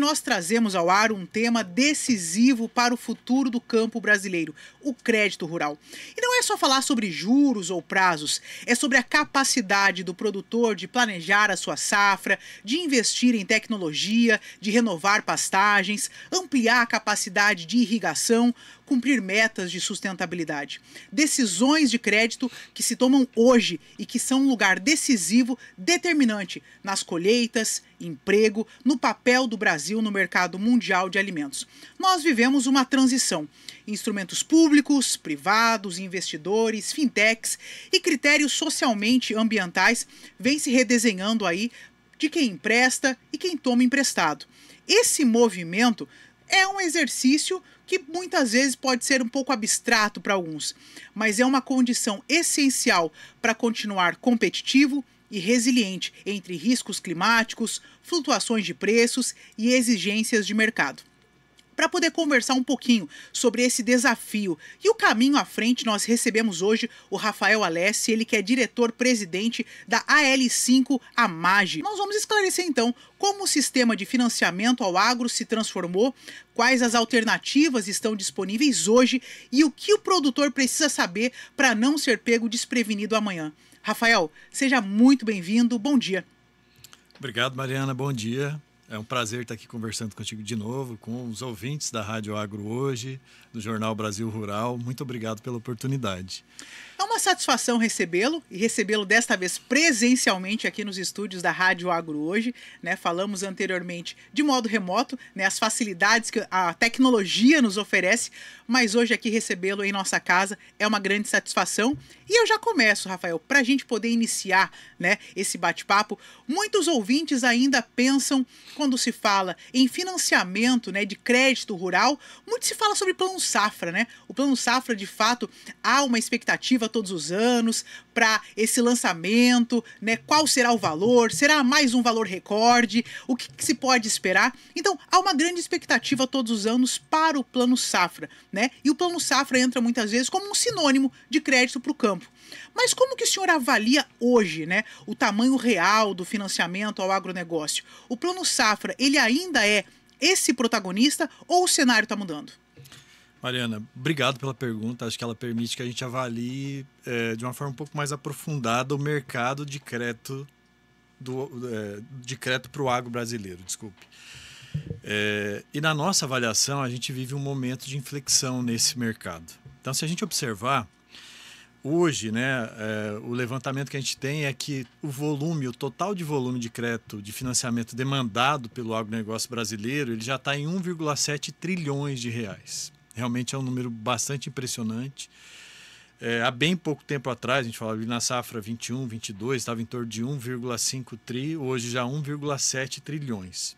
nós trazemos ao ar um tema decisivo para o futuro do campo brasileiro, o crédito rural. E não é só falar sobre juros ou prazos, é sobre a capacidade do produtor de planejar a sua safra, de investir em tecnologia, de renovar pastagens, ampliar a capacidade de irrigação, cumprir metas de sustentabilidade. Decisões de crédito que se tomam hoje e que são um lugar decisivo, determinante nas colheitas, emprego, no papel do Brasil no mercado mundial de alimentos. Nós vivemos uma transição. Instrumentos públicos, privados, investidores, fintechs e critérios socialmente ambientais vêm se redesenhando aí de quem empresta e quem toma emprestado. Esse movimento é um exercício que muitas vezes pode ser um pouco abstrato para alguns, mas é uma condição essencial para continuar competitivo e resiliente entre riscos climáticos, flutuações de preços e exigências de mercado. Para poder conversar um pouquinho sobre esse desafio e o caminho à frente, nós recebemos hoje o Rafael Alessi, ele que é diretor-presidente da AL5 AMAGE. Nós vamos esclarecer então como o sistema de financiamento ao agro se transformou, quais as alternativas estão disponíveis hoje e o que o produtor precisa saber para não ser pego desprevenido amanhã. Rafael, seja muito bem-vindo, bom dia. Obrigado, Mariana, bom dia. É um prazer estar aqui conversando contigo de novo, com os ouvintes da Rádio Agro Hoje, do Jornal Brasil Rural. Muito obrigado pela oportunidade. É uma satisfação recebê-lo e recebê-lo desta vez presencialmente aqui nos estúdios da Rádio Agro Hoje, né? Falamos anteriormente de modo remoto, né? As facilidades que a tecnologia nos oferece, mas hoje aqui recebê-lo em nossa casa é uma grande satisfação. E eu já começo, Rafael, para a gente poder iniciar, né, esse bate-papo. Muitos ouvintes ainda pensam, quando se fala em financiamento, né, de crédito rural, muito se fala sobre plano safra, né? O plano safra, de fato, há uma expectativa todos os anos para esse lançamento, né? Qual será o valor? Será mais um valor recorde? O que se pode esperar? Então, há uma grande expectativa todos os anos para o plano safra, né? E o plano safra entra muitas vezes como um sinônimo de crédito para o campo. Mas como que o senhor avalia hoje, né, o tamanho real do financiamento ao agronegócio? O plano safra, ele ainda é esse protagonista ou o cenário está mudando? Mariana, obrigado pela pergunta. Acho que ela permite que a gente avalie de uma forma um pouco mais aprofundada o mercado de crédito para o agro brasileiro. Desculpe. E na nossa avaliação, a gente vive um momento de inflexão nesse mercado. Então, se a gente observar, hoje, né, o levantamento que a gente tem é que o total de volume de crédito, de financiamento demandado pelo agronegócio brasileiro, ele já está em 1,7 trilhões de reais. Realmente é um número bastante impressionante. Há bem pouco tempo atrás, a gente falava ali na safra 21, 22, estava em torno de 1,5 tri, hoje já 1,7 trilhões.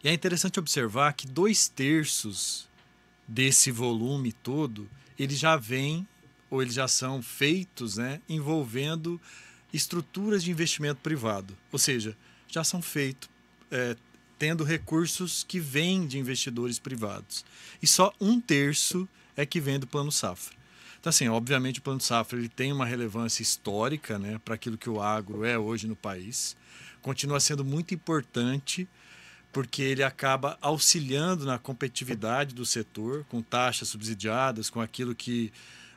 E é interessante observar que 2/3 desse volume todo, ele já vem, ou eles já são feitos, né, envolvendo estruturas de investimento privado. Ou seja, já são feitos tendo recursos que vêm de investidores privados. E só 1/3 é que vem do Plano Safra. Então, assim, obviamente o Plano Safra ele tem uma relevância histórica, né, para aquilo que o agro é hoje no país. Continua sendo muito importante porque ele acaba auxiliando na competitividade do setor, com taxas subsidiadas, com aquilo que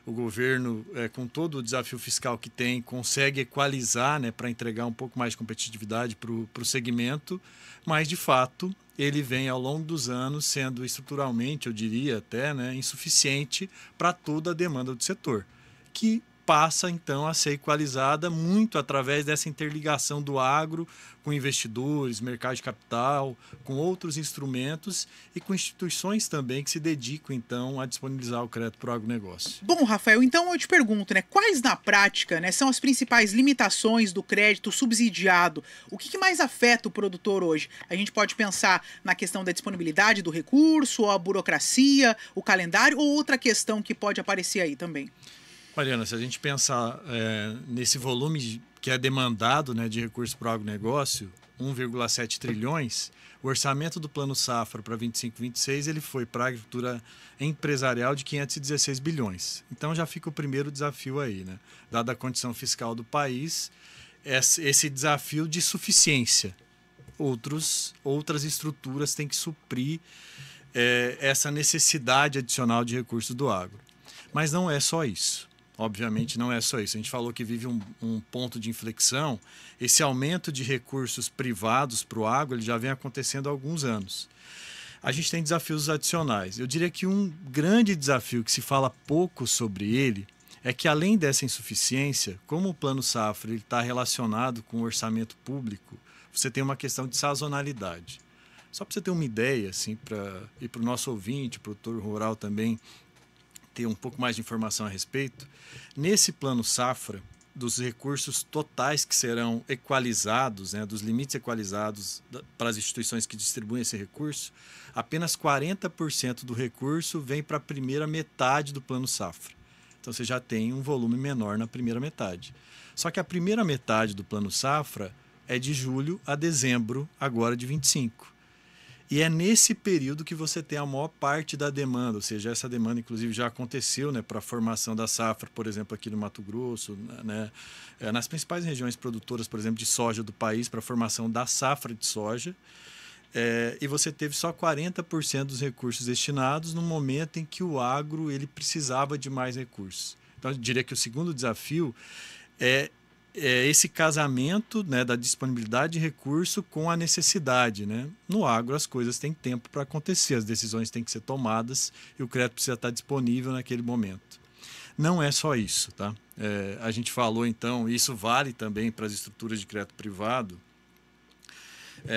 o governo, com todo o desafio fiscal que tem, consegue equalizar, né, para entregar um pouco mais de competitividade para o segmento, mas, de fato, ele vem, ao longo dos anos, sendo estruturalmente, eu diria até, né, insuficiente para toda a demanda do setor, que passa, então, a ser equalizada muito através dessa interligação do agro com investidores, mercado de capital, com outros instrumentos e com instituições também que se dedicam, então, a disponibilizar o crédito para o agronegócio. Bom, Rafael, então eu te pergunto, né, quais na prática, né, são as principais limitações do crédito subsidiado? O que mais afeta o produtor hoje? A gente pode pensar na questão da disponibilidade do recurso, ou a burocracia, o calendário, ou outra questão que pode aparecer aí também? Mariana, se a gente pensar nesse volume que é demandado, né, de recursos para o agronegócio, 1,7 trilhões, o orçamento do Plano Safra para 25-26 ele foi para a agricultura empresarial de 516 bilhões. Então já fica o primeiro desafio aí, né? Dada a condição fiscal do país, esse desafio de suficiência. outras estruturas têm que suprir essa necessidade adicional de recursos do agro. Mas não é só isso. Obviamente não é só isso. A gente falou que vive um ponto de inflexão. Esse aumento de recursos privados para o agro ele já vem acontecendo há alguns anos. A gente tem desafios adicionais. Eu diria que um grande desafio que se fala pouco sobre ele é que, além dessa insuficiência, como o Plano Safra está relacionado com o orçamento público, você tem uma questão de sazonalidade. Só para você ter uma ideia, assim, e para o nosso ouvinte, produtor rural também, ter um pouco mais de informação a respeito, nesse Plano Safra, dos recursos totais que serão equalizados, né, dos limites equalizados para as instituições que distribuem esse recurso, apenas 40% do recurso vem para a primeira metade do Plano Safra. Então você já tem um volume menor na primeira metade. Só que a primeira metade do Plano Safra é de julho a dezembro, agora de 25. E é nesse período que você tem a maior parte da demanda, ou seja, essa demanda inclusive já aconteceu, né, para a formação da safra, por exemplo, aqui no Mato Grosso, né, nas principais regiões produtoras, por exemplo, de soja do país, para a formação da safra de soja. E você teve só 40% dos recursos destinados no momento em que o agro ele precisava de mais recursos. Então, eu diria que o segundo desafio é esse casamento, né, da disponibilidade de recurso com a necessidade, né? No agro as coisas têm tempo para acontecer, as decisões têm que ser tomadas e o crédito precisa estar disponível naquele momento. Não é só isso, tá? A gente falou então, isso vale também para as estruturas de crédito privado.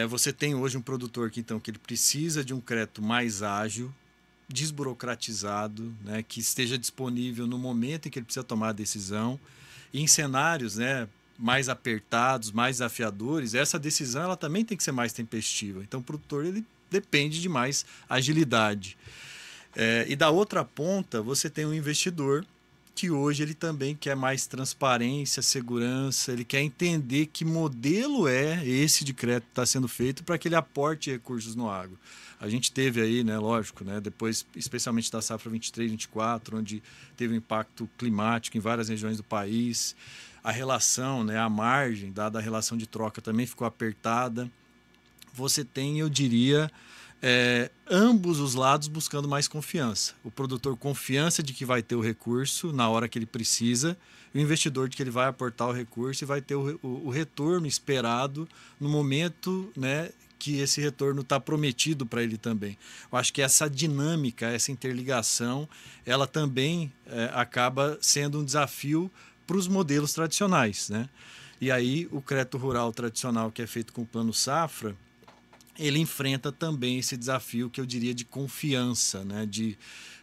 Você tem hoje um produtor que ele precisa de um crédito mais ágil, desburocratizado, né, que esteja disponível no momento em que ele precisa tomar a decisão. E em cenários, né, mais apertados, mais desafiadores, essa decisão ela também tem que ser mais tempestiva. Então o produtor ele depende de mais agilidade. E da outra ponta você tem um investidor que hoje ele também quer mais transparência, segurança, ele quer entender que modelo é esse de crédito que está sendo feito para que ele aporte recursos no agro. A gente teve aí, né, lógico, né, depois, especialmente da safra 23, 24, onde teve um impacto climático em várias regiões do país, a relação, né, a margem, dada a relação de troca, também ficou apertada. Você tem, eu diria, ambos os lados buscando mais confiança. O produtor confiança de que vai ter o recurso na hora que ele precisa, e o investidor de que ele vai aportar o recurso e vai ter o retorno esperado no momento, né, que esse retorno está prometido para ele também. Eu acho que essa dinâmica, essa interligação, ela também acaba sendo um desafio para os modelos tradicionais, né? E aí o crédito rural tradicional que é feito com o Plano Safra, ele enfrenta também esse desafio que eu diria de confiança, né? De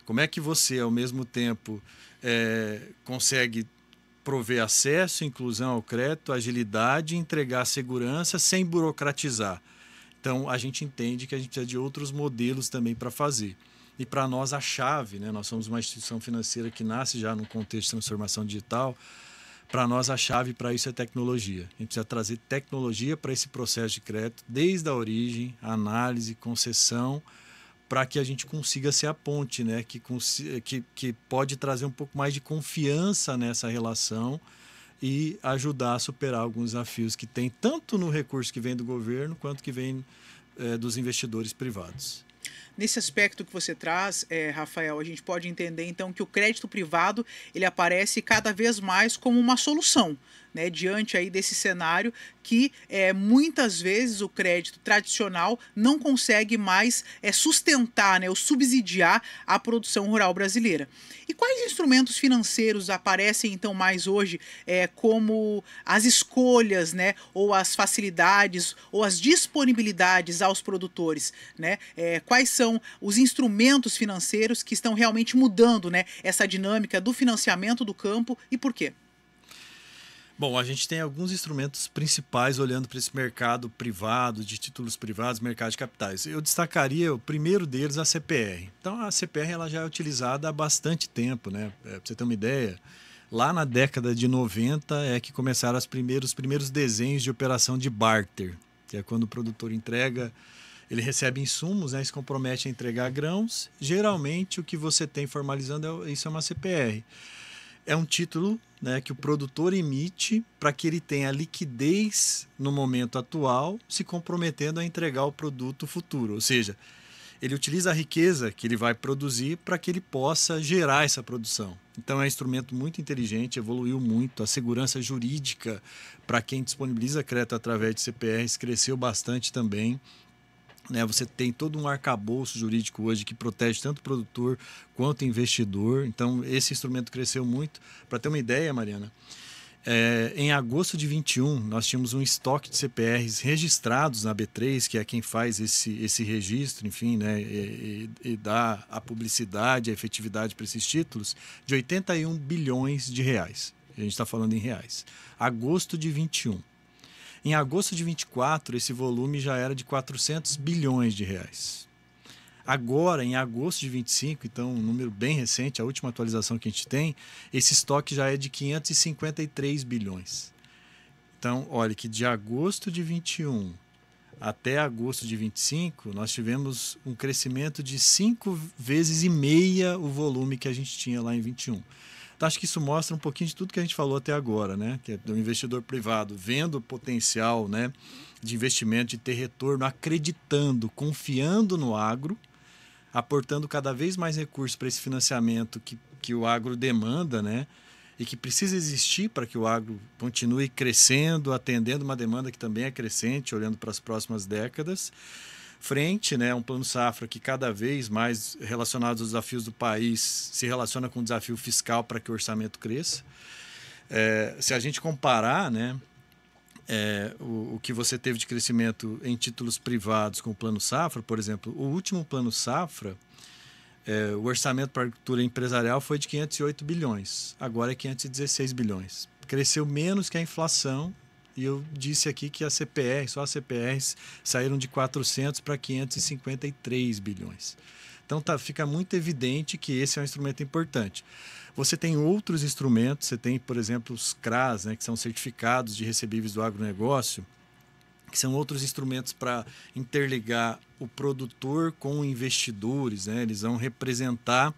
como é que você, ao mesmo tempo, consegue prover acesso, inclusão ao crédito, agilidade, entregar segurança sem burocratizar. Então, a gente entende que a gente precisa de outros modelos também para fazer. E para nós, a chave, né? Nós somos uma instituição financeira que nasce já no contexto de transformação digital. Para nós, a chave para isso é tecnologia. A gente precisa trazer tecnologia para esse processo de crédito, desde a origem, análise, concessão, para que a gente consiga ser a ponte, né? Que pode trazer um pouco mais de confiança nessa relação e ajudar a superar alguns desafios que tem, tanto no recurso que vem do governo, quanto que vem dos investidores privados. Nesse aspecto que você traz, Rafael, a gente pode entender então que o crédito privado ele aparece cada vez mais como uma solução, né, diante aí desse cenário que muitas vezes o crédito tradicional não consegue mais sustentar, né, ou subsidiar a produção rural brasileira. E quais instrumentos financeiros aparecem então mais hoje como as escolhas, né, ou as facilidades ou as disponibilidades aos produtores, né? Quais são os instrumentos financeiros que estão realmente mudando, né, essa dinâmica do financiamento do campo e por quê? Bom, a gente tem alguns instrumentos principais olhando para esse mercado privado, de títulos privados, mercado de capitais. Eu destacaria o primeiro deles, a CPR. Então, a CPR ela já é utilizada há bastante tempo, né? Para você ter uma ideia, lá na década de 90 é que começaram os primeiros desenhos de operação de barter, que é quando o produtor entrega, ele recebe insumos, né, se compromete a entregar grãos. Geralmente, o que você tem formalizando isso é uma CPR. é um título, né, que o produtor emite para que ele tenha liquidez no momento atual, se comprometendo a entregar o produto futuro. Ou seja, ele utiliza a riqueza que ele vai produzir para que ele possa gerar essa produção. Então é um instrumento muito inteligente, evoluiu muito. A segurança jurídica para quem disponibiliza crédito através de CPRs cresceu bastante também. Né, você tem todo um arcabouço jurídico hoje que protege tanto o produtor quanto o investidor. Então, esse instrumento cresceu muito. Para ter uma ideia, Mariana, em agosto de 21, nós tínhamos um estoque de CPRs registrados na B3, que é quem faz esse registro, enfim, né, e dá a publicidade, a efetividade para esses títulos, de 81 bilhões de reais. A gente está falando em reais. Agosto de 21. Em agosto de 24, esse volume já era de 400 bilhões de reais. Agora, em agosto de 25, então um número bem recente, a última atualização que a gente tem, esse estoque já é de 553 bilhões. Então, olha que de agosto de 21 até agosto de 25, nós tivemos um crescimento de 5,5 vezes o volume que a gente tinha lá em 21. Então, acho que isso mostra um pouquinho de tudo que a gente falou até agora, né? Que é do investidor privado vendo o potencial, né, de investimento, de ter retorno, acreditando, confiando no agro, aportando cada vez mais recursos para esse financiamento que o agro demanda, né? E que precisa existir para que o agro continue crescendo, atendendo uma demanda que também é crescente, olhando para as próximas décadas. Frente, né, um plano safra que cada vez mais relacionado aos desafios do país se relaciona com o desafio fiscal para que o orçamento cresça. Se a gente comparar, né, o que você teve de crescimento em títulos privados com o plano safra, por exemplo, o último plano safra, o orçamento para a agricultura empresarial foi de 508 bilhões, agora é 516 bilhões. Cresceu menos que a inflação. E eu disse aqui que só as CPRs saíram de 400 para 553 bilhões. Então fica muito evidente que esse é um instrumento importante. Você tem outros instrumentos, você tem, por exemplo, os CRAs, né, que são certificados de recebíveis do agronegócio, que são outros instrumentos para interligar o produtor com investidores, né? Eles vão representar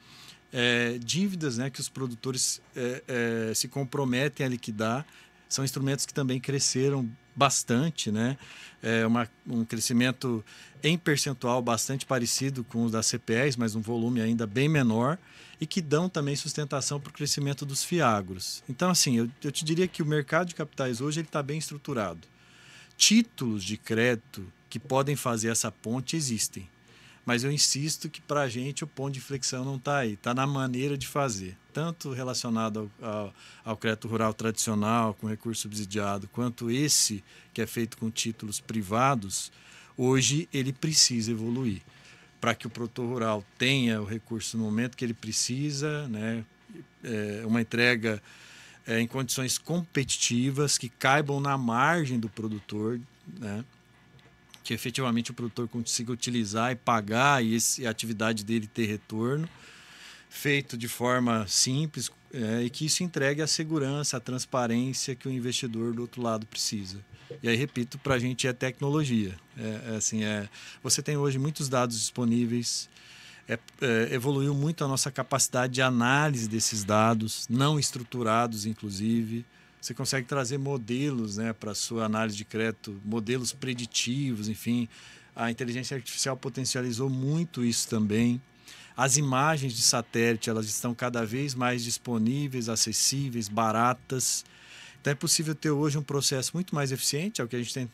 dívidas, né, que os produtores se comprometem a liquidar. São instrumentos que também cresceram bastante, né? Um crescimento em percentual bastante parecido com os das CPRs, mas um volume ainda bem menor, e que dão também sustentação para o crescimento dos FIAGROS. Então, assim, eu te diria que o mercado de capitais hoje está bem estruturado. Títulos de crédito que podem fazer essa ponte existem. Mas eu insisto que para a gente o ponto de inflexão não está aí, está na maneira de fazer. Tanto relacionado ao crédito rural tradicional, com recurso subsidiado, quanto esse que é feito com títulos privados, hoje ele precisa evoluir. Para que o produtor rural tenha o recurso no momento que ele precisa, né, uma entrega em condições competitivas, que caibam na margem do produtor, né, que efetivamente o produtor consiga utilizar e pagar e a atividade dele ter retorno, feito de forma simples, e que isso entregue a segurança, a transparência que o investidor do outro lado precisa. E aí, repito, para a gente é tecnologia. Você tem hoje muitos dados disponíveis, evoluiu muito a nossa capacidade de análise desses dados, não estruturados, inclusive. Você consegue trazer modelos, né, para a sua análise de crédito, modelos preditivos, enfim. A inteligência artificial potencializou muito isso também. As imagens de satélite, elas estão cada vez mais disponíveis, acessíveis, baratas. Então é possível ter hoje um processo muito mais eficiente, é o que a gente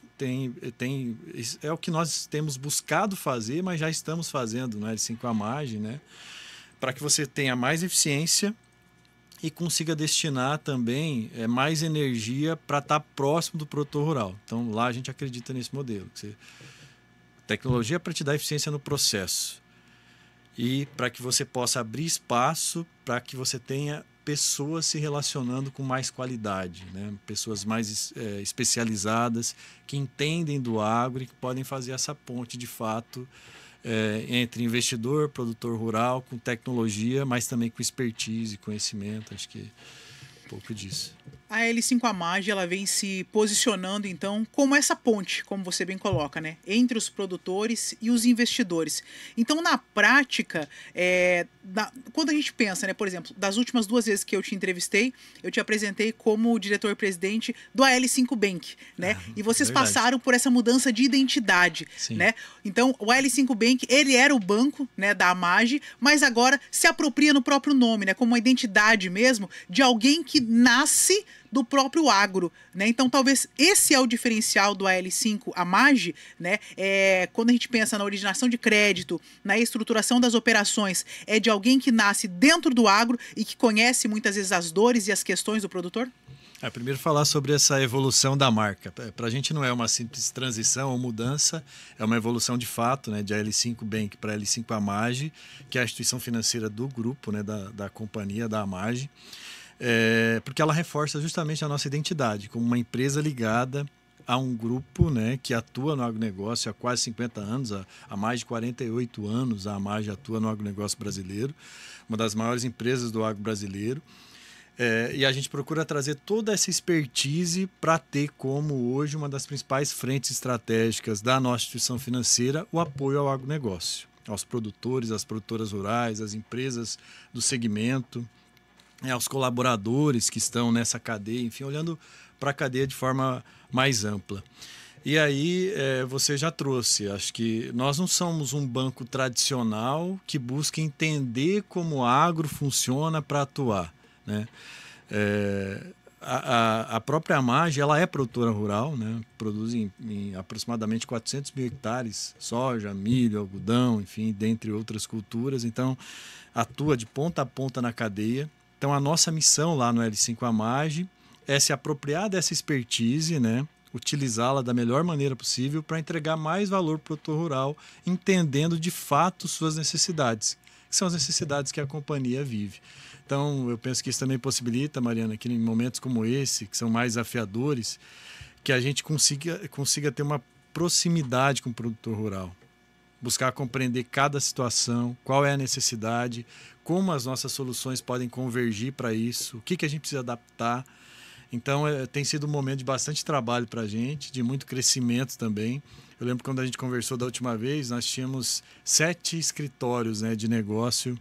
é o que nós temos buscado fazer, mas já estamos fazendo no L5 à margem, né, para que você tenha mais eficiência e consiga destinar também mais energia para estar próximo do produtor rural. Então, lá a gente acredita nesse modelo. Tecnologia para te dar eficiência no processo e para que você possa abrir espaço para que você tenha pessoas se relacionando com mais qualidade, né? Pessoas mais especializadas, que entendem do agro e que podem fazer essa ponte, de fato, entre investidor, produtor rural, com tecnologia, mas também com expertise, conhecimento. Acho que é um pouco disso. A L5Amage, ela vem se posicionando, então, como essa ponte, como você bem coloca, né? Entre os produtores e os investidores. Então, na prática, quando a gente pensa, né? Por exemplo, das últimas 2 vezes que eu te entrevistei, eu te apresentei como diretor-presidente do AL5 Bank, né? E vocês verdade. passaram por essa mudança de identidade, Sim. né? Então, o AL5 Bank, ele era o banco, né, da Amage, mas agora se apropria no próprio nome, né? Como uma identidade mesmo de alguém que nasce do próprio agro, né? Então, talvez esse é o diferencial do AL5Amage, né? Quando a gente pensa na originação de crédito, na estruturação das operações, é de alguém que nasce dentro do agro e que conhece muitas vezes as dores e as questões do produtor? Primeiro falar sobre essa evolução da marca. Para a gente não é uma simples transição ou mudança, é uma evolução de fato, né, de AL5 Bank para AL5Amage, que é a instituição financeira do grupo, né, da companhia, da Amage. Porque ela reforça justamente a nossa identidade como uma empresa ligada a um grupo, né, que atua no agronegócio há quase 50 anos, há mais de 48 anos a Amage atua no agronegócio brasileiro, uma das maiores empresas do agro brasileiro. E a gente procura trazer toda essa expertise para ter como hoje uma das principais frentes estratégicas da nossa instituição financeira o apoio ao agronegócio, aos produtores, às produtoras rurais, às empresas do segmento, aos colaboradores que estão nessa cadeia, enfim, olhando para a cadeia de forma mais ampla. E aí você já trouxe, acho que nós não somos um banco tradicional que busca entender como o agro funciona para atuar, né? A própria Amage, ela é produtora rural, né? Produz em aproximadamente 400 mil hectares, soja, milho, algodão, enfim, dentre outras culturas. Então, atua de ponta a ponta na cadeia. Então, a nossa missão lá no L5Amage é se apropriar dessa expertise, né? Utilizá-la da melhor maneira possível para entregar mais valor para o produtor rural, entendendo de fato suas necessidades, que são as necessidades que a companhia vive. Então, eu penso que isso também possibilita, Mariana, que em momentos como esse, que são mais desafiadores, que a gente consiga ter uma proximidade com o produtor rural. Buscar compreender cada situação, qual é a necessidade, como as nossas soluções podem convergir para isso, o que a gente precisa adaptar. Então, tem sido um momento de bastante trabalho para a gente, de muito crescimento também. Eu lembro quando a gente conversou da última vez, nós tínhamos 7 escritórios, né, de negócio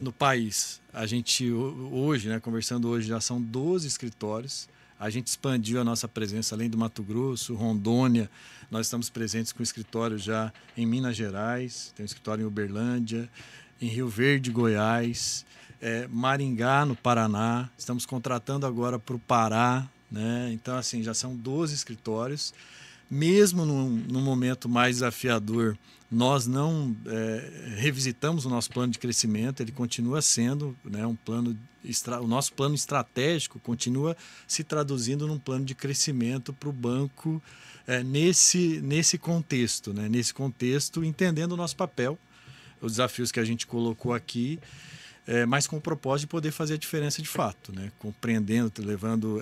no país. A gente hoje, né, conversando hoje, já são 12 escritórios. A gente expandiu a nossa presença além do Mato Grosso, Rondônia. Nós estamos presentes com escritório já em Minas Gerais, tem um escritório em Uberlândia, em Rio Verde, Goiás, Maringá, no Paraná. Estamos contratando agora para o Pará, né? Então, assim, já são 12 escritórios. Mesmo num momento mais desafiador, nós não revisitamos o nosso plano de crescimento, ele continua sendo, né, o nosso plano estratégico continua se traduzindo num plano de crescimento para o banco nesse contexto, né, entendendo o nosso papel, os desafios que a gente colocou aqui, mas com o propósito de poder fazer a diferença de fato, né? Compreendendo, levando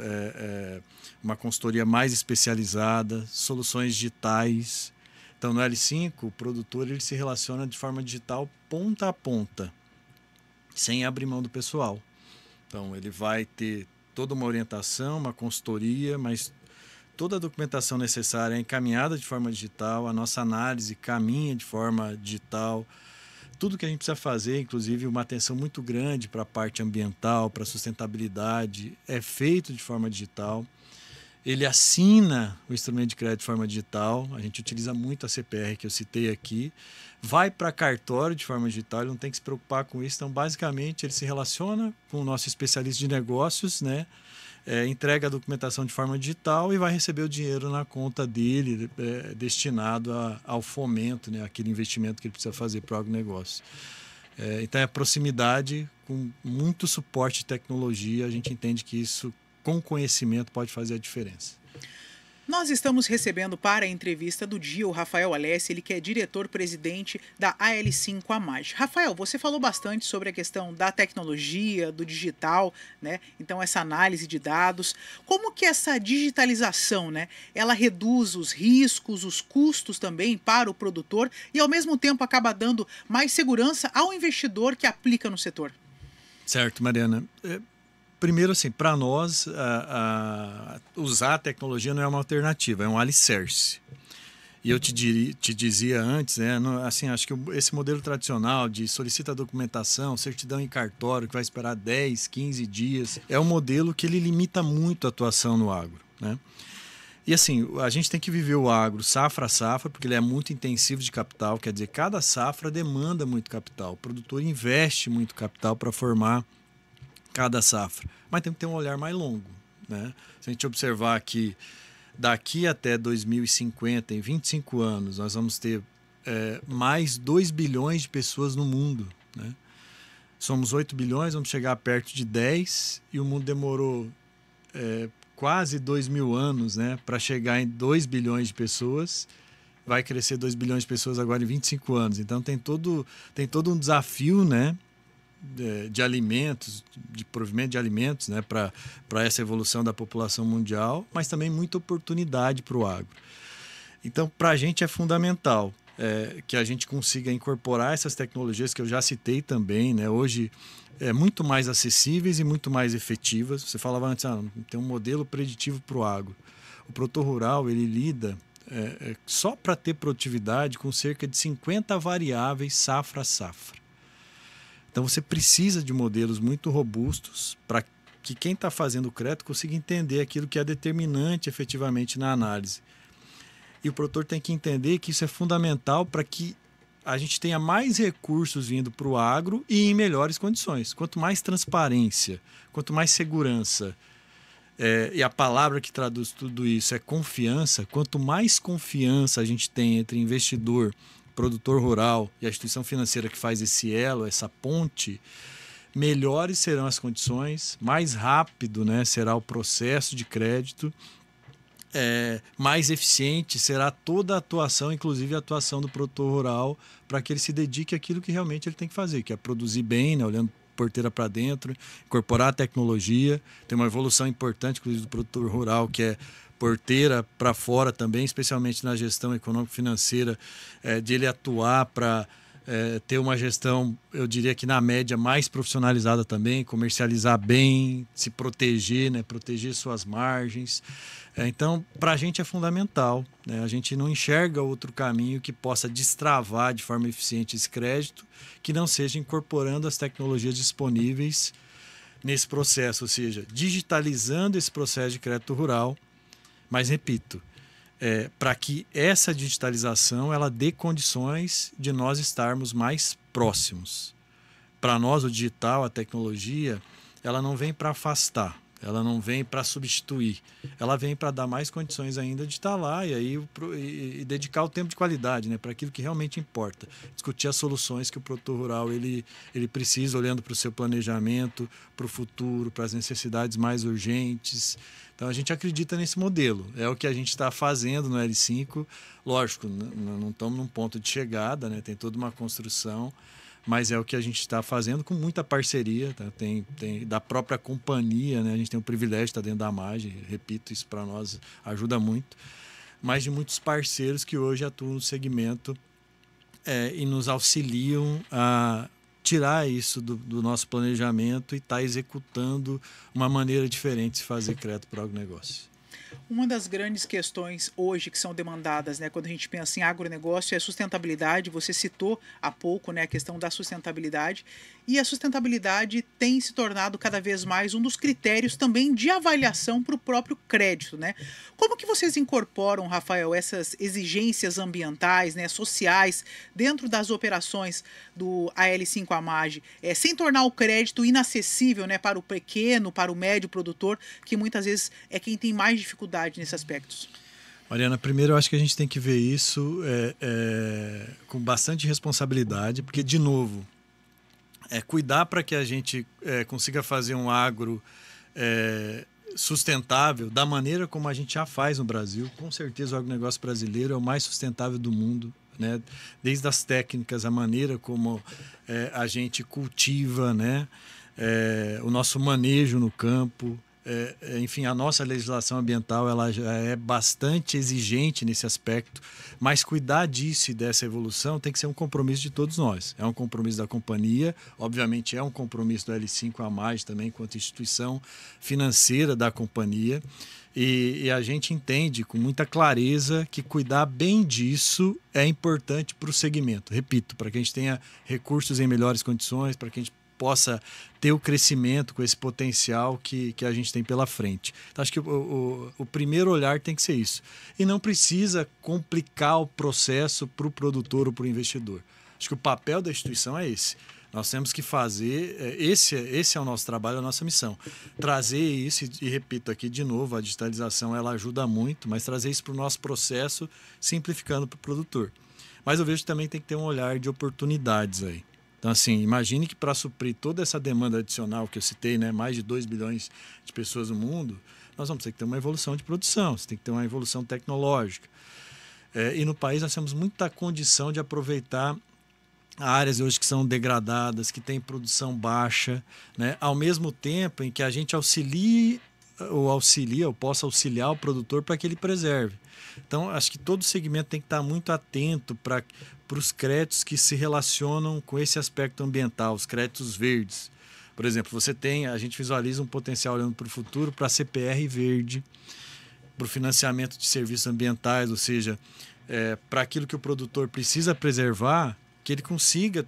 uma consultoria mais especializada, soluções digitais. Então, no L5, o produtor ele se relaciona de forma digital ponta a ponta, sem abrir mão do pessoal. Então, ele vai ter toda uma orientação, uma consultoria, mas toda a documentação necessária é encaminhada de forma digital, a nossa análise caminha de forma digital. Tudo que a gente precisa fazer, inclusive uma atenção muito grande para a parte ambiental, para a sustentabilidade, é feito de forma digital. Ele assina o instrumento de crédito de forma digital, a gente utiliza muito a CPR que eu citei aqui, vai para cartório de forma digital, ele não tem que se preocupar com isso. Então, basicamente, ele se relaciona com o nosso especialista de negócios, né? Entrega a documentação de forma digital e vai receber o dinheiro na conta dele, destinado ao fomento, né, aquele investimento que ele precisa fazer para o agronegócio. Então, é proximidade com muito suporte de tecnologia. A gente entende que isso, com conhecimento, pode fazer a diferença. Nós estamos recebendo para a entrevista do dia o Rafael Alessi, ele que é diretor-presidente da AL5Amage. Rafael, você falou bastante sobre a questão da tecnologia, do digital, né? Então, essa análise de dados. Como que essa digitalização, né, ela reduz os riscos, os custos também para o produtor e, ao mesmo tempo, acaba dando mais segurança ao investidor que aplica no setor? Certo, Mariana. Primeiro, assim, para nós, usar a tecnologia não é uma alternativa, é um alicerce. E eu te dizia antes, né, assim, acho que esse modelo tradicional de solicita documentação, certidão em cartório, que vai esperar 10, 15 dias, é um modelo que ele limita muito a atuação no agro, né? E assim, a gente tem que viver o agro safra a safra, porque ele é muito intensivo de capital, quer dizer, cada safra demanda muito capital. O produtor investe muito capital para formar cada safra. Mas tem que ter um olhar mais longo, né? Se a gente observar que daqui até 2050, em 25 anos, nós vamos ter mais 2 bilhões de pessoas no mundo, né? Somos 8 bilhões, vamos chegar perto de 10 e o mundo demorou quase 2.000 anos, né, para chegar em 2 bilhões de pessoas. Vai crescer 2 bilhões de pessoas agora em 25 anos. Então tem todo um desafio, né, de alimentos, de provimento de alimentos, né, para essa evolução da população mundial, mas também muita oportunidade para o agro. Então, para a gente é fundamental que a gente consiga incorporar essas tecnologias que eu já citei também, né, hoje muito mais acessíveis e muito mais efetivas. Você falava antes, tem um modelo preditivo para o agro. O produtor rural, ele lida só para ter produtividade com cerca de 50 variáveis safra a safra. Então você precisa de modelos muito robustos para que quem está fazendo o crédito consiga entender aquilo que é determinante efetivamente na análise. E o produtor tem que entender que isso é fundamental para que a gente tenha mais recursos vindo para o agro e em melhores condições. Quanto mais transparência, quanto mais segurança, e a palavra que traduz tudo isso é confiança, quanto mais confiança a gente tem entre investidor, produtor rural e a instituição financeira que faz esse elo, essa ponte, melhores serão as condições, mais rápido, né, será o processo de crédito, mais eficiente será toda a atuação, inclusive a atuação do produtor rural, para que ele se dedique àquilo que realmente ele tem que fazer, que é produzir bem, né, olhando porteira para dentro, incorporar a tecnologia. Tem uma evolução importante, inclusive, do produtor rural, que é porteira para fora também, especialmente na gestão econômico-financeira, de ele atuar para ter uma gestão, eu diria que na média, mais profissionalizada também, comercializar bem, se proteger, né, proteger suas margens. Então, para a gente é fundamental, né? A gente não enxerga outro caminho que possa destravar de forma eficiente esse crédito, que não seja incorporando as tecnologias disponíveis nesse processo, ou seja, digitalizando esse processo de crédito rural. Mas, repito, para que essa digitalização ela dê condições de nós estarmos mais próximos. Para nós, o digital, a tecnologia, ela não vem para afastar, ela não vem para substituir, ela vem para dar mais condições ainda de estar lá e dedicar o tempo de qualidade, né, para aquilo que realmente importa. Discutir as soluções que o produtor rural ele precisa, olhando para o seu planejamento, para o futuro, para as necessidades mais urgentes. Então a gente acredita nesse modelo, é o que a gente está fazendo no L5. Lógico, não estamos num ponto de chegada, né? Tem toda uma construção, mas é o que a gente está fazendo com muita parceria, tá? Tem da própria companhia, né? A gente tem o privilégio de estar dentro da Amage, repito, isso para nós ajuda muito, mas de muitos parceiros que hoje atuam no segmento e nos auxiliam a tirar isso do nosso planejamento e estar executando uma maneira diferente de se fazer crédito para o agronegócio. Uma das grandes questões hoje que são demandadas, né, quando a gente pensa em agronegócio, é a sustentabilidade. Você citou há pouco, né, a questão da sustentabilidade. E a sustentabilidade tem se tornado cada vez mais um dos critérios também de avaliação para o próprio crédito, né? Como que vocês incorporam, Rafael, essas exigências ambientais, né, sociais, dentro das operações do AL5 Amage, sem tornar o crédito inacessível, né, para o pequeno, para o médio produtor, que muitas vezes é quem tem mais dificuldade nesses aspectos? Mariana, primeiro eu acho que a gente tem que ver isso com bastante responsabilidade, porque, de novo, cuidar para que a gente consiga fazer um agro sustentável da maneira como a gente já faz no Brasil. Com certeza o agronegócio brasileiro é o mais sustentável do mundo, né? Desde as técnicas, a maneira como a gente cultiva, né? O nosso manejo no campo, enfim, a nossa legislação ambiental ela já é bastante exigente nesse aspecto, mas cuidar disso e dessa evolução tem que ser um compromisso de todos nós. É um compromisso da companhia, obviamente é um compromisso do L5 também, enquanto instituição financeira da companhia, e a gente entende com muita clareza que cuidar bem disso é importante para o segmento. Repito, para que a gente tenha recursos em melhores condições, para que a gente possa ter o crescimento com esse potencial que a gente tem pela frente. Então, acho que o primeiro olhar tem que ser isso. E não precisa complicar o processo para o produtor ou para o investidor. Acho que o papel da instituição é esse. Nós temos que fazer, esse é o nosso trabalho, a nossa missão. Trazer isso, e repito aqui de novo, a digitalização ela ajuda muito, mas trazer isso para o nosso processo, simplificando para o produtor. Mas eu vejo que também tem que ter um olhar de oportunidades aí. Então, assim, imagine que para suprir toda essa demanda adicional que eu citei, né, mais de 2 bilhões de pessoas no mundo, nós vamos ter que ter uma evolução de produção, você tem que ter uma evolução tecnológica. E no país nós temos muita condição de aproveitar áreas hoje que são degradadas, que têm produção baixa, né, ao mesmo tempo em que a gente possa auxiliar o produtor para que ele preserve. Então, acho que todo segmento tem que estar muito atento para os créditos que se relacionam com esse aspecto ambiental, os créditos verdes. Por exemplo, a gente visualiza um potencial olhando para o futuro para a CPR verde, para o financiamento de serviços ambientais, ou seja, para aquilo que o produtor precisa preservar, que ele consiga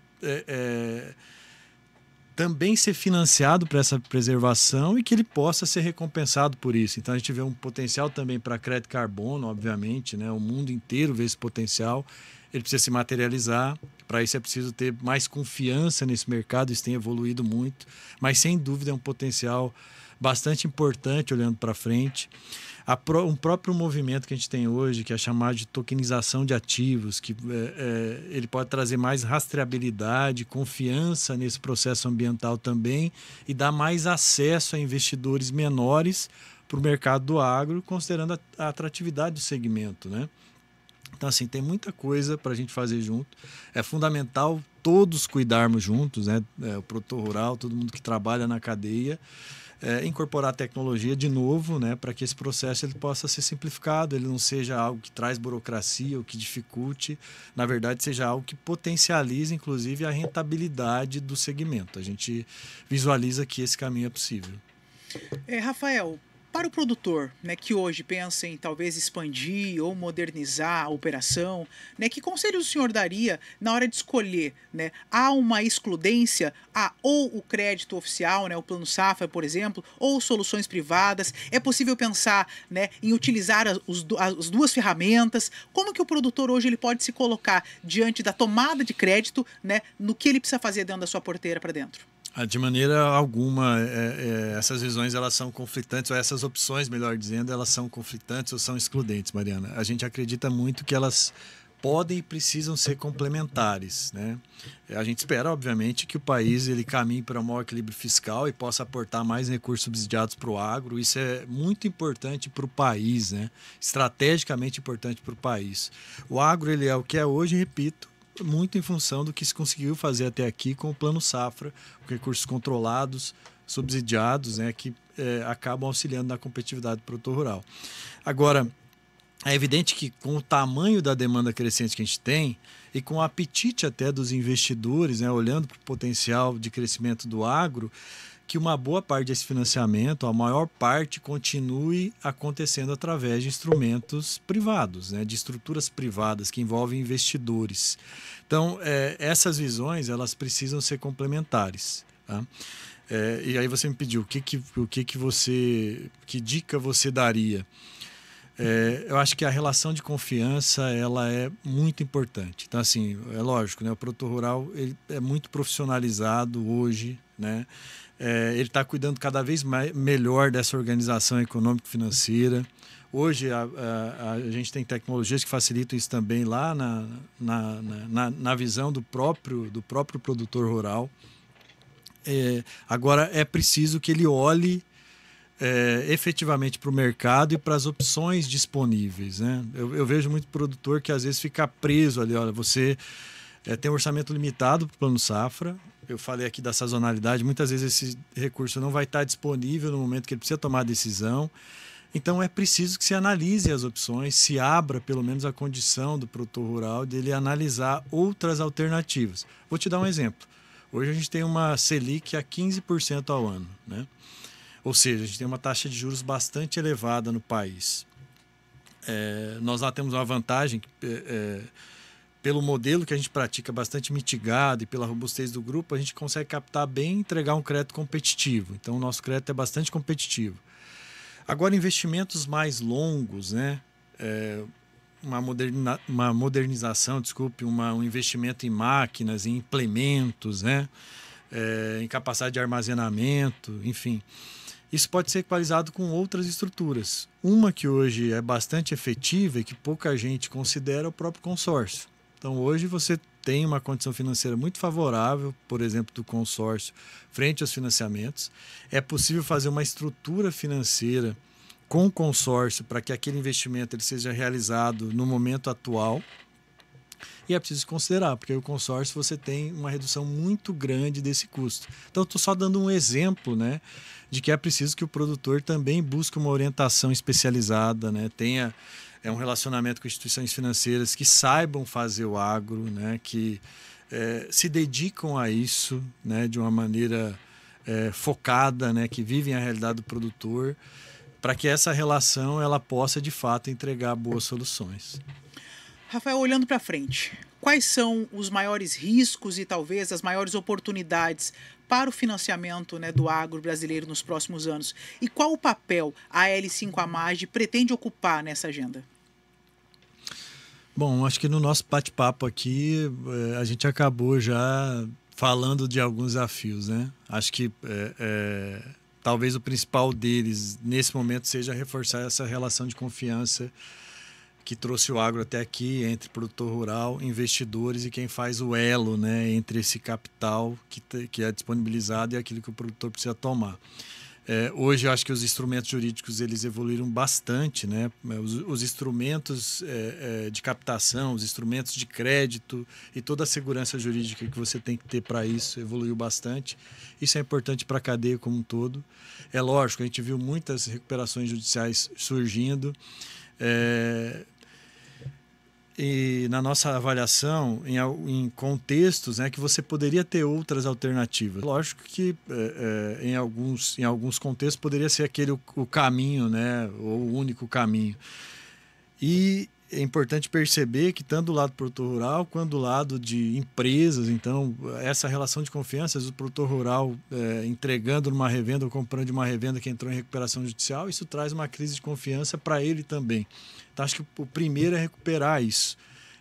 também ser financiado para essa preservação e que ele possa ser recompensado por isso. Então, a gente vê um potencial também para crédito carbono, obviamente, né? O mundo inteiro vê esse potencial, ele precisa se materializar. Para isso é preciso ter mais confiança nesse mercado, isso tem evoluído muito, mas sem dúvida é um potencial bastante importante olhando para frente. Um próprio movimento que a gente tem hoje, que é chamado de tokenização de ativos, que ele pode trazer mais rastreabilidade, confiança nesse processo ambiental também e dar mais acesso a investidores menores para o mercado do agro, considerando a atratividade do segmento, né? Então, assim, tem muita coisa para a gente fazer junto. É fundamental todos cuidarmos juntos, né? O produtor rural, todo mundo que trabalha na cadeia, incorporar a tecnologia de novo, né? Para que esse processo ele possa ser simplificado, ele não seja algo que traz burocracia ou que dificulte, na verdade, seja algo que potencialize, inclusive, a rentabilidade do segmento. A gente visualiza que esse caminho é possível. Rafael, para o produtor, né, que hoje pensa em talvez expandir ou modernizar a operação, né, que conselho o senhor daria na hora de escolher? Né? Há uma excludência ou o crédito oficial, né, o Plano Safra, por exemplo, ou soluções privadas? É possível pensar, né, em utilizar as duas ferramentas? Como que o produtor hoje ele pode se colocar diante da tomada de crédito, né, no que ele precisa fazer dentro da sua porteira para dentro? De maneira alguma, essas visões elas são conflitantes, ou essas opções, melhor dizendo, elas são conflitantes ou são excludentes, Mariana. A gente acredita muito que elas podem e precisam ser complementares, né? A gente espera, obviamente, que o país ele caminhe para um maior equilíbrio fiscal e possa aportar mais recursos subsidiados para o agro. Isso é muito importante para o país, né? Estrategicamente importante para o país. O agro ele é o que é hoje, repito, muito em função do que se conseguiu fazer até aqui com o Plano Safra, com recursos controlados, subsidiados, né, que acabam auxiliando na competitividade do produtor rural. Agora, é evidente que com o tamanho da demanda crescente que a gente tem e com o apetite até dos investidores, né, olhando para o potencial de crescimento do agro, que uma boa parte desse financiamento, a maior parte, continue acontecendo através de instrumentos privados, né, de estruturas privadas que envolvem investidores. Então, essas visões elas precisam ser complementares. Tá? E aí você me pediu que dica você daria? Eu acho que a relação de confiança ela é muito importante. Então, assim, é lógico, né, o produtor rural ele é muito profissionalizado hoje, né? Ele está cuidando cada vez melhor dessa organização econômico-financeira. Hoje a gente tem tecnologias que facilitam isso também lá na visão do próprio produtor rural. Agora é preciso que ele olhe efetivamente para o mercado e para as opções disponíveis, né? Eu vejo muito produtor que às vezes fica preso ali, olha, você tem um orçamento limitado para o Plano Safra, eu falei aqui da sazonalidade, muitas vezes esse recurso não vai estar disponível no momento que ele precisa tomar a decisão. Então é preciso que se analise as opções, se abra pelo menos a condição do produtor rural dele analisar outras alternativas. Vou te dar um exemplo. Hoje a gente tem uma Selic a 15% ao ano, né? Ou seja, a gente tem uma taxa de juros bastante elevada no país. Nós lá temos uma vantagem pelo modelo que a gente pratica bastante mitigado e pela robustez do grupo, a gente consegue captar bem e entregar um crédito competitivo. Então, o nosso crédito é bastante competitivo. Agora, investimentos mais longos, né? Uma modernização, um investimento em máquinas, em implementos, né? Em capacidade de armazenamento, enfim. Isso pode ser equalizado com outras estruturas. Uma que hoje é bastante efetiva e que pouca gente considera é o próprio consórcio. Então, hoje você tem uma condição financeira muito favorável, por exemplo, do consórcio, frente aos financiamentos. É possível fazer uma estrutura financeira com o consórcio para que aquele investimento ele seja realizado no momento atual. E é preciso considerar, porque o consórcio você tem uma redução muito grande desse custo. Então, estou só dando um exemplo, né, de que é preciso que o produtor também busque uma orientação especializada, né, tenha um relacionamento com instituições financeiras que saibam fazer o agro, né, que se dedicam a isso, né, de uma maneira focada, né, que vivem a realidade do produtor, para que essa relação ela possa, de fato, entregar boas soluções. Rafael, olhando para frente, quais são os maiores riscos e talvez as maiores oportunidades para o financiamento, né, do agro brasileiro nos próximos anos? E qual o papel a L5 pretende ocupar nessa agenda? Bom, acho que no nosso bate-papo aqui a gente acabou já falando de alguns desafios, né? Acho que talvez o principal deles nesse momento seja reforçar essa relação de confiança que trouxe o agro até aqui, entre produtor rural, investidores e quem faz o elo, né, entre esse capital que é disponibilizado e aquilo que o produtor precisa tomar. Hoje eu acho que os instrumentos jurídicos eles evoluíram bastante, né? Os instrumentos de captação, os instrumentos de crédito e toda a segurança jurídica que você tem que ter para isso evoluiu bastante. Isso é importante para a cadeia como um todo. É lógico, a gente viu muitas recuperações judiciais surgindo. E na nossa avaliação, em contextos, né, que você poderia ter outras alternativas. Lógico que em alguns contextos poderia ser aquele o caminho, né, ou o único caminho. E é importante perceber que tanto do lado do produtor rural quanto do lado de empresas, então essa relação de confiança do produtor rural entregando numa revenda ou comprando de uma revenda que entrou em recuperação judicial, isso traz uma crise de confiança para ele também. Então acho que o primeiro é recuperar isso.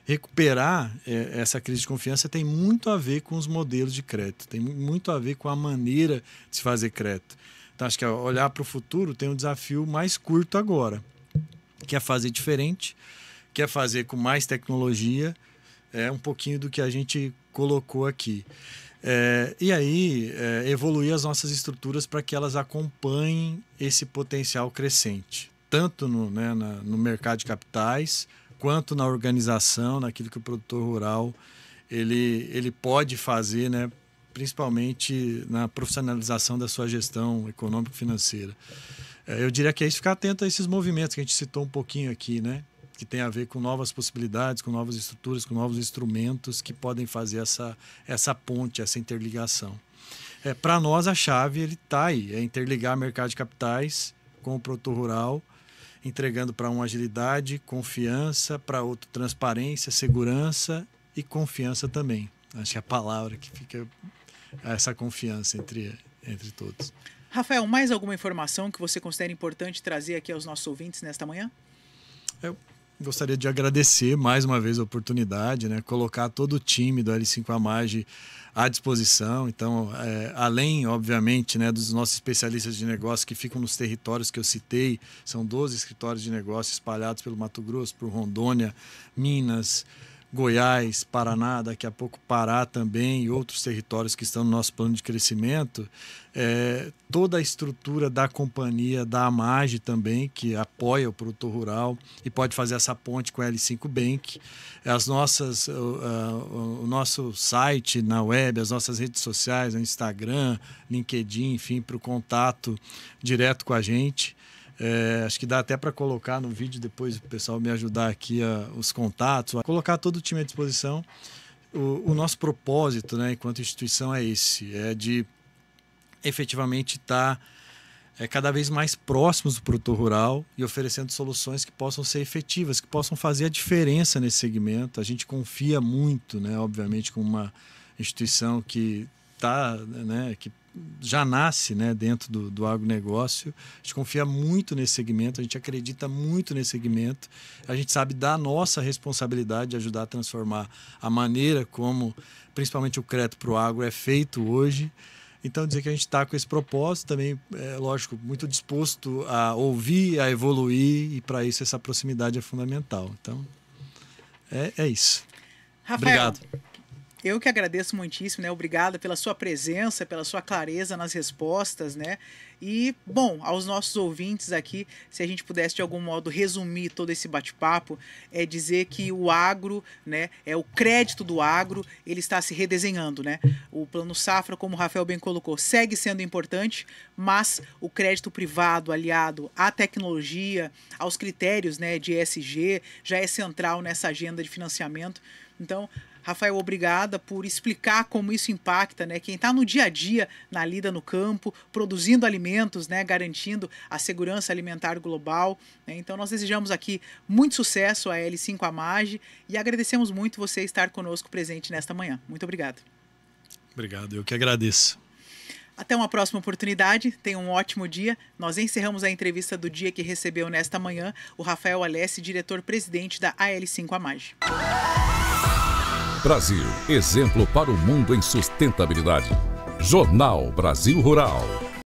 Recuperar essa crise de confiança tem muito a ver com os modelos de crédito, tem muito a ver com a maneira de se fazer crédito. Então acho que olhar para o futuro tem um desafio mais curto agora, que é fazer diferente, quer fazer com mais tecnologia, um pouquinho do que a gente colocou aqui. E aí, evoluir as nossas estruturas para que elas acompanhem esse potencial crescente, tanto no mercado de capitais, quanto na organização, naquilo que o produtor rural ele pode fazer, né, principalmente na profissionalização da sua gestão econômico-financeira. Eu diria que é isso, ficar atento a esses movimentos que a gente citou um pouquinho aqui, né? Que tem a ver com novas possibilidades, com novas estruturas, com novos instrumentos que podem fazer essa ponte, essa interligação. Para nós, a chave está aí, é interligar o mercado de capitais com o produtor rural, entregando para um agilidade, confiança, para outro transparência, segurança e confiança também. Acho que é a palavra que fica essa confiança entre todos. Rafael, mais alguma informação que você considera importante trazer aqui aos nossos ouvintes nesta manhã? Eu gostaria de agradecer mais uma vez a oportunidade, né? Colocar todo o time do L5 à disposição. Então, além, obviamente, né, dos nossos especialistas de negócio que ficam nos territórios que eu citei, são 12 escritórios de negócio espalhados pelo Mato Grosso, por Rondônia, Minas, Goiás, Paraná, daqui a pouco Pará também e outros territórios que estão no nosso plano de crescimento, toda a estrutura da companhia, da AMAGE também, que apoia o produtor rural e pode fazer essa ponte com a L5 Bank, o nosso site na web, as nossas redes sociais, no Instagram, LinkedIn, enfim, para o contato direto com a gente. Acho que dá até para colocar no vídeo depois, o pessoal me ajudar aqui, os contatos, colocar todo o time à disposição. O nosso propósito, né, enquanto instituição, é esse, é de efetivamente estar cada vez mais próximos do produtor rural e oferecendo soluções que possam ser efetivas, que possam fazer a diferença nesse segmento. A gente confia muito, né, obviamente, com uma instituição que que já nasce, né, dentro do agronegócio. A gente confia muito nesse segmento, a gente acredita muito nesse segmento. A gente sabe da nossa responsabilidade de ajudar a transformar a maneira como, principalmente, o crédito para o agro é feito hoje. Então, dizer que a gente está com esse propósito também, lógico, muito disposto a ouvir, a evoluir, e para isso essa proximidade é fundamental. Então, é isso. Rafael, obrigado. Eu que agradeço muitíssimo, né? Obrigada pela sua presença, pela sua clareza nas respostas, né? E, bom, aos nossos ouvintes aqui, se a gente pudesse de algum modo resumir todo esse bate-papo, é dizer que o agro, né, o crédito do agro, ele está se redesenhando, né? O Plano Safra, como o Rafael bem colocou, segue sendo importante, mas o crédito privado aliado à tecnologia, aos critérios, né, de ESG, já é central nessa agenda de financiamento. Então, Rafael, obrigada por explicar como isso impacta, né, quem está no dia a dia, na lida no campo, produzindo alimentos, né, garantindo a segurança alimentar global, né? Então nós desejamos aqui muito sucesso à L5 AMAGE e agradecemos muito você estar conosco presente nesta manhã. Muito obrigado. Obrigado, eu que agradeço. Até uma próxima oportunidade, tenha um ótimo dia. Nós encerramos a entrevista do dia que recebeu nesta manhã o Rafael Alessi, diretor-presidente da AL5 AMAGE. Brasil, exemplo para o mundo em sustentabilidade. Jornal Brasil Rural.